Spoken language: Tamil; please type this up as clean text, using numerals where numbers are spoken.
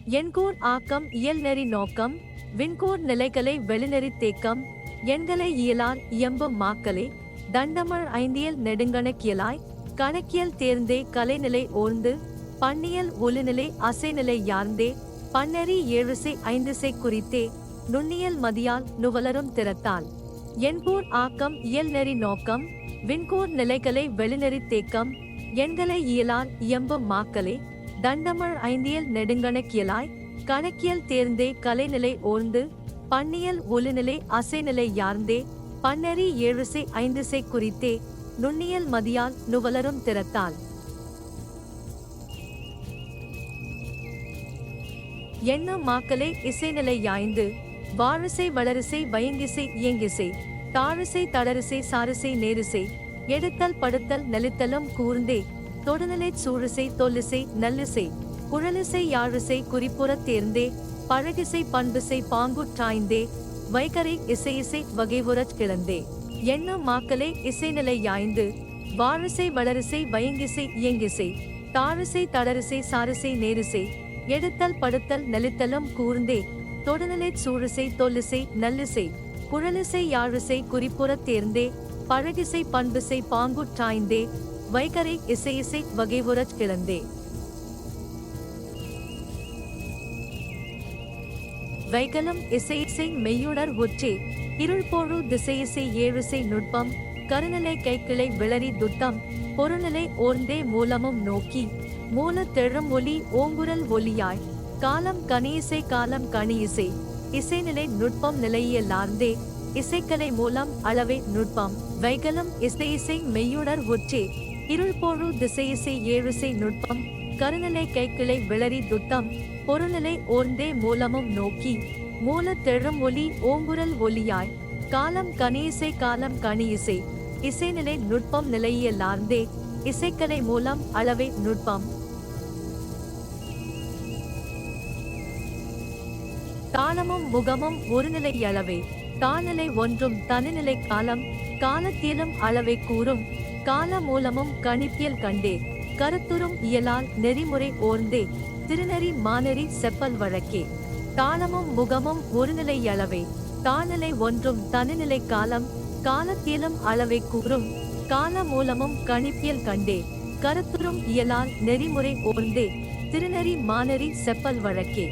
எண்கூர் ஆக்கம் இயல்நெறி நோக்கம் விண்கூர் நிலைகளை வெளிநெறி தேக்கம் எண்களை இயலார் இயம்பும் மாக்களே தண்டமழ் ஐந்தியல் நெடுங்கணக்கியலாய் கணக்கியல் தேர்ந்தே கலைநிலை ஓர்ந்து பண்ணியல் ஒலுநிலை அசைநிலை யார்ந்தே பன்னெறி ஏழுசை ஐந்துசை குறித்தே நுண்ணியல் மதியால் நுவலரும் திறத்தால் எண்கூர் ஆக்கம் இயல்நெறி நோக்கம் விண்கூர் நிலைகளை வெளிநெறி தேக்கம் எண்களை இயலார் இயம்பும் மாக்களே தண்டமழ் ஐந்தியல் நெடுங்கணக்கியலாய் கணக்கியல் தேர்ந்தே கலைநிலை ஓர்ந்து பண்ணியல் ஒலுநிலை அசைநிலை யார்ந்தே பன்னெறி ஏழுசை ஐந்துசை குறித்தே நுண்ணியல் மதியால் நுவலரும் திறத்தால் எண்ண மாக்களே இசைநிலை யாய்ந்து வாழிசை வளரிசை வயங்கிசை இயங்கிசை தாழிசை தளரிசை சாரிசை நேரிசை எடுத்தல் படுத்தல் நெளித்தலும் கூர்ந்தே தொடுநிலை சூழிசை தொல்லிசை நல்லிசை குழலிசை யாழிசை குறிப்புறத் தேர்ந்தே பழகிசை பண்பிசை பாங்குற்றாய்ந்தே வைகரை இசையிசை வகைவுறச் கிளந்தே எண்ண மாக்களே இசைநிலை யாய்ந்து வாழிசை வளரிசை வயங்கிசை இயங்கிசை தாழிசை தளரிசை சாரிசை நேரிசை எடுத்தல் படுத்தல் நெளித்தலும் கூர்ந்தே தொடுநிலை சூழிசை தொல்லிசை நல்லிசை குழலிசை யாழிசை குறிப்புறத் தேர்ந்தே பழகிசை பண்பிசை பாங்குற்றாய்ந்தே வைகரை இசையிசை வகைவுறச் கிளந்தே வைகலம் இசையிசை மெய்யுடர் ஒற்றே இருள்போழு திசையிசை ஏழிசை நுட்பம் கருநிலை கைக்கிளை விளரி துத்தம் பொருநிலை ஓர்ந்தே மூலமும் நோக்கி மூலத்தெழும் ஒலி ஓங்குரல் ஒலியாய் காலம் கனியிசை காலம் கனியிசை இசைநிலை நுட்பம் நிலையியலார்ந்தே இசைக்கலை மூலம் அளவை நுட்பம் வைகலம் இசையிசை மெய்யுடர் ஒற்றே இருள்போழு திசையிசை ஏழிசை நுட்பம் கருநிலை கைக்கிளை விளரி துத்தம் பொருநிலை ஓர்ந்தே மூலமும் நோக்கி மூலத்தெழும் ஒலி ஓங்குரல் ஒலியாய் காலம் கனியிசை காலம் கனியிசை இசைநிலை நுட்பம் நிலையியலார்ந்தே இசைக்கலை மூலம் அளவை நுட்பம் தாளமும் முகமும் ஒருநிலை அளவே தாழ்நிலை ஒன்றும் தனிநிலை காலம் காலத்திலும் அளவை கூறும் கால மூலமும் கணிப்பியல் கண்டே கருத்துறும் இயலால் நெறிமுறை ஓர்ந்தே திருநெறி மாநெறி செப்பல் வழக்கே தாளமும் முகமும் ஒருநிலை அளவே தாழ்நிலை ஒன்றும் தனிநிலை காலம் காலத்திலும் அளவை கூறும் கால மூலமும் கணிப்பியல் கண்டே கருத்துறும் இயலால் நெறிமுறை ஓர்ந்தே திருநெறி மாநெறி செப்பல் வழக்கே